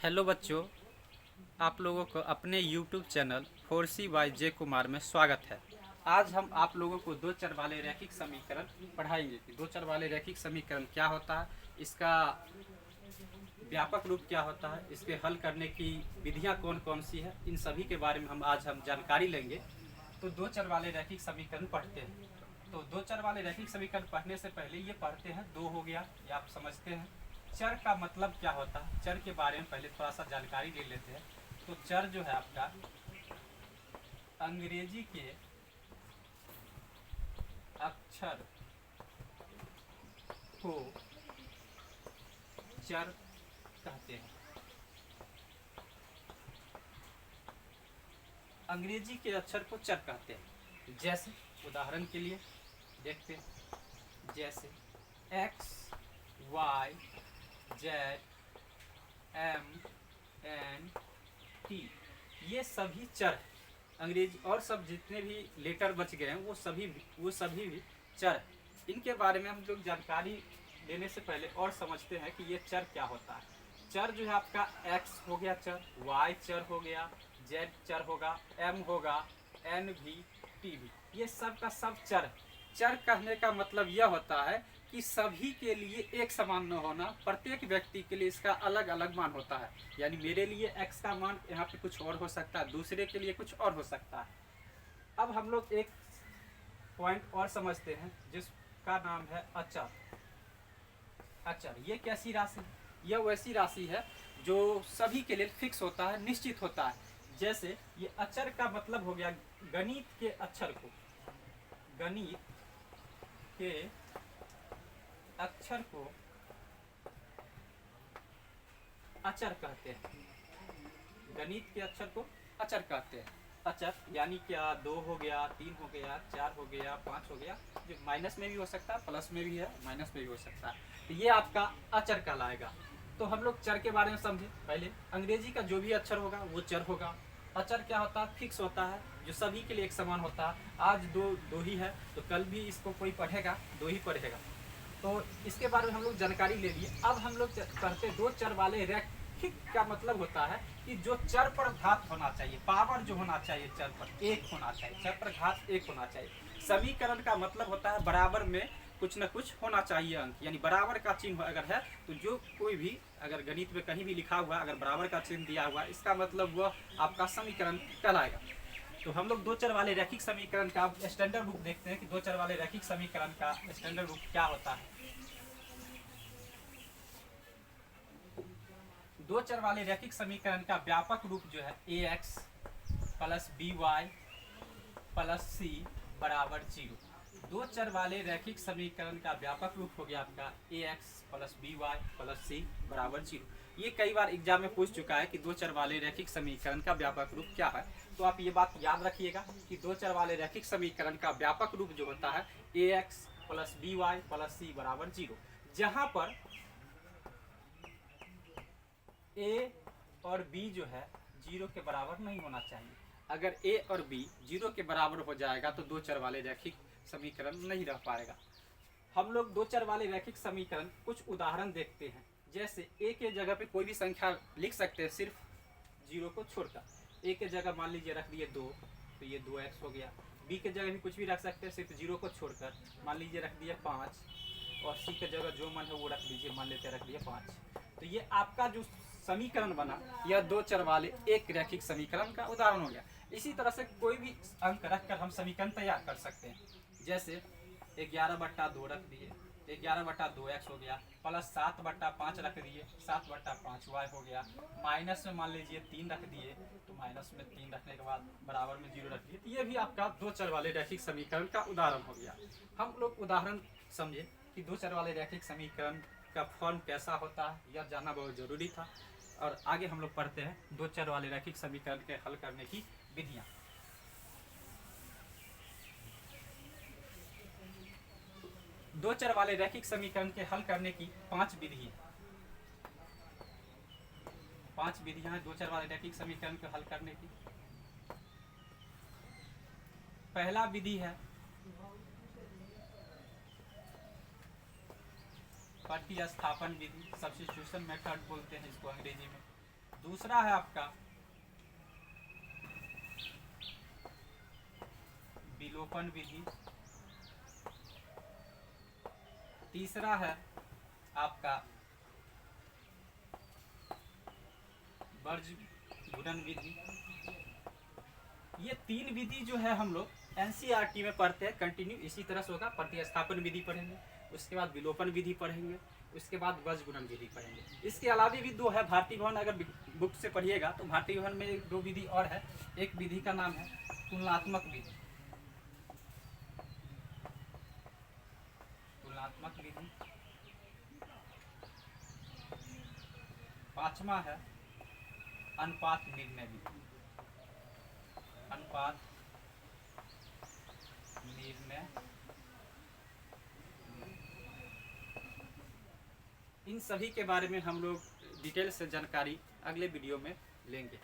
Hello बच्चों, आप लोगों को अपने YouTube channel 4C by J Kumar में स्वागत है। आज हम आप लोगों को दो चर वाले रैखिक समीकरण पढ़ाएंगे कि दो चर वाले रैखिक समीकरण क्या होता है, इसका व्यापक रूप क्या होता है, इसके हल करने की विधियां कौन कौन सी है, इन सभी के बारे में हम जानकारी लेंगे। तो दो चर वाले रैखिक समीकरण पढ़ते हैं। तो दो चर वाले रैखिक समीकरण पढ़ने से पहले ये पढ़ते हैं, दो हो गया, ये आप समझते हैं। चर का मतलब क्या होता है, चर के बारे में पहले थोड़ा सा जानकारी ले लेते हैं। तो चर जो है आपका अंग्रेजी के अक्षर को चर कहते हैं। अंग्रेजी के अक्षर को चर कहते हैं। जैसे उदाहरण के लिए देखते हैं, जैसे x, y, z, m, n, t, ये सभी चर हैं। अंग्रेजी और सब जितने भी लेटर बच गए हैं वो सभी भी चर हैं। इनके बारे में हम लोग जानकारी लेने से पहले और समझते हैं कि ये चर क्या होता है। चर जो है आपका एक्स हो गया चर, वाई चर हो गया, जेड चर होगा, एम होगा, एन भी, टी भी, ये सब का सब चर है। चर कहने का मतलब यह होता है कि सभी के लिए एक समान न होना, प्रत्येक व्यक्ति के लिए इसका अलग अलग मान होता है। यानी मेरे लिए x का मान यहाँ पे कुछ और हो सकता है, दूसरे के लिए कुछ और हो सकता है। अब हम लोग एक पॉइंट और समझते हैं जिसका नाम है अचर। अचर ये कैसी राशि है? यह वैसी राशि है जो सभी के लिए फिक्स होता है, निश्चित होता है। जैसे ये अचर का मतलब हो गया गणित के अक्षर को, गणित के अक्षर को अचर कहते हैं। गणित के अक्षर को अचर कहते हैं। अचर यानी क्या, 2 हो गया, 3 हो गया, 4 हो गया, 5 हो गया, जो माइनस में भी हो सकता है, प्लस में भी है, माइनस में भी हो सकता है। तो ये आपका अचर कहलाएगा। तो हम लोग चर के बारे में समझे। पहले अंग्रेजी का जो भी अक्षर होगा वो चर होगा। अचर क्या होता है? फिक्स होता है, जो सभी के लिए एक समान होता है। आज दो ही है तो कल भी इसको कोई पढ़ेगा, 2 ही पढ़ेगा। तो इसके बारे में हम लोग जानकारी ले लिए। अब हम लोग पढ़ते दो चर वाले रैखिक का मतलब होता है कि जो चर पर घात होना चाहिए, पावर जो होना चाहिए चर पर एक होना चाहिए, चर पर घात एक होना चाहिए। समीकरण का मतलब होता है बराबर में कुछ न कुछ होना चाहिए अंक, यानी बराबर का चिन्ह अगर है तो जो कोई भी अगर गणित में कहीं भी लिखा हुआ अगर बराबर का चिन्ह दिया हुआ, इसका मतलब वह आपका समीकरण कहलाएगा। तो हम लोग दो चर वाले रैखिक समीकरण का स्टैंडर्ड रूप देखते हैं कि दो चर वाले रैखिक समीकरण का स्टैंडर्ड रूप क्या होता है। दो चर वाले रैखिक समीकरण का व्यापक रूप जो है a x plus b y plus c बराबर 0। दो चर वाले रैखिक समीकरण का व्यापक रूप हो गया आपका a x plus b y plus c बराबर 0। ये कई बार एग्जाम में पूछ चुका है कि दो चर वाले रैखिक समीकरण का व्यापक रूप क्या है। तो आप ये बात याद रखिएगा कि दो चर वाले रैखिक समीकरण का व्यापक रूप जो होता है a x plus b y plus c बराबर 0, जहां पर ए और बी जो है 0 के बराबर नहीं होना चाहिए। अगर ए और बी 0 के बराबर हो जाएगा तो दो चर वाले रैखिक समीकरण नहीं रह पाएगा। हम लोग दो चर वाले रैखिक समीकरण कुछ उदाहरण देखते हैं। जैसे ए के जगह पे कोई भी संख्या लिख सकते हैं सिर्फ 0 को छोड़कर। ए के जगह मान लीजिए रख दिए 2, तो ये 2x हो गया। बी के जगह भी कुछ भी रख सकते हैं सिर्फ 0 को छोड़कर, मान लीजिए रख दिया 5, और सी के जगह जो मन है वो रख दीजिए, मान लेते रख दिया 5। तो ये आपका जो समीकरण बना यह दो चर वाले एक रैखिक समीकरण का उदाहरण हो गया। इसी तरह से कोई भी अंक रखकर हम समीकरण तैयार कर सकते हैं। जैसे 11/2 रख दिए, 11/2x हो गया, प्लस 7/5 रख दिए, 7/5y हो गया, माइनस में मान लीजिए 3 रख दिए, तो माइनस में 3 रखने के बाद बराबर में 0 रख दिए। तो ये भी आपका दो चर वाले रैखिक समीकरण का उदाहरण हो गया। हम लोग उदाहरण समझे कि दो चर वाले रैखिक समीकरण का फॉर्म कैसा होता है, यह जानना बहुत जरूरी था। और आगे हम लोग पढ़ते हैं दो चर वाले रैखिक समीकरण के हल करने की विधियां। दो चर वाले रैखिक समीकरण के हल करने की 5 विधि है। 5 विधियां हैं दो चर वाले रैखिक समीकरण को हल करने की। पहला विधि है प्रतिस्थापन विधि, सब्स्टिट्यूशन मेथड बोलते हैं इसको अंग्रेजी में। दूसरा है आपका विलोपन विधि। तीसरा है आपका वर्ज गुणन विधि। ये 3 विधि जो है हम लोग एनसीईआरटी में पढ़ते हैं, कंटिन्यू इसी तरह से होगा। प्रतिस्थापन विधि पढ़ेंगे, उसके बाद विलोपन विधि पढ़ेंगे, उसके बाद वर्ज गुणन विधि पढ़ेंगे। इसके अलावा भी 2 है भारतीय भवन, अगर बुक से पढ़िएगा तो भारतीय भवन में 2 विधि और है। एक विधि का नाम है तुलनात्मक विधि। तुलनात्मक विधि। 5वां है अनुपात निर्णय विधि। अनुपात निर्णय। इन सभी के बारे में हम लोग डिटेल से जानकारी अगले वीडियो में लेंगे।